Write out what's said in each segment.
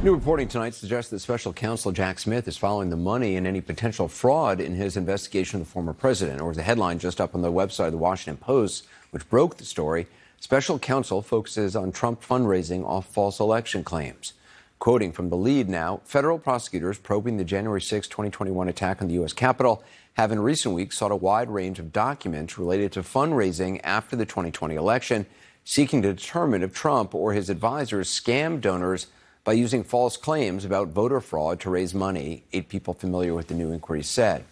New reporting tonight suggests that special counsel Jack Smith is following the money and any potential fraud in his investigation of the former president. Or the headline just up on the website of the Washington Post, which broke the story, special counsel focuses on Trump fundraising off false election claims. Quoting from the lead now, federal prosecutors probing the January 6, 2021 attack on the U.S. Capitol have in recent weeks sought a wide range of documents related to fundraising after the 2020 election, seeking to determine if Trump or his advisors scammed donors by using false claims about voter fraud to raise money, 8 people familiar with the new inquiry said.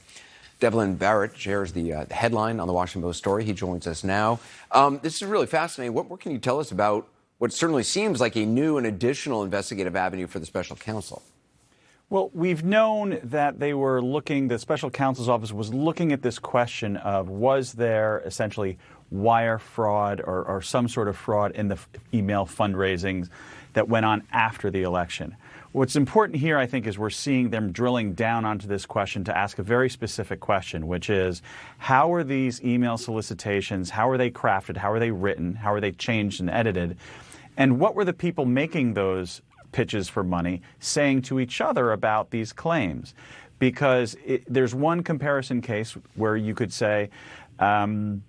Devlin Barrett shares the headline on the Washington Post story. He joins us now. This is really fascinating. What can you tell us about what certainly seems like a new and additional investigative avenue for the special counsel? Well, we've known that they were looking, the special counsel's office was looking at this question of was there essentially wire fraud or some sort of fraud in the email fundraisings that went on after the election. What's important here, I think, is we're seeing them drilling down onto this question to ask a very specific question, which is how are these email solicitations, how are they crafted, how are they written, how are they changed and edited, and what were the people making those pitches for money saying to each other about these claims? Because there's one comparison case where you could say that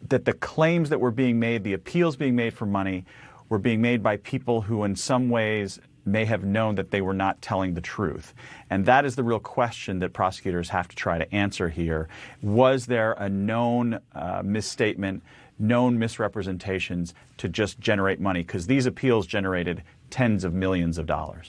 the claims that were being made, the appeals being made for money, were being made by people who in some ways may have known that they were not telling the truth. And that is the real question that prosecutors have to try to answer here. Was there a known misstatement, known misrepresentations to just generate money? Because these appeals generated tens of millions of dollars.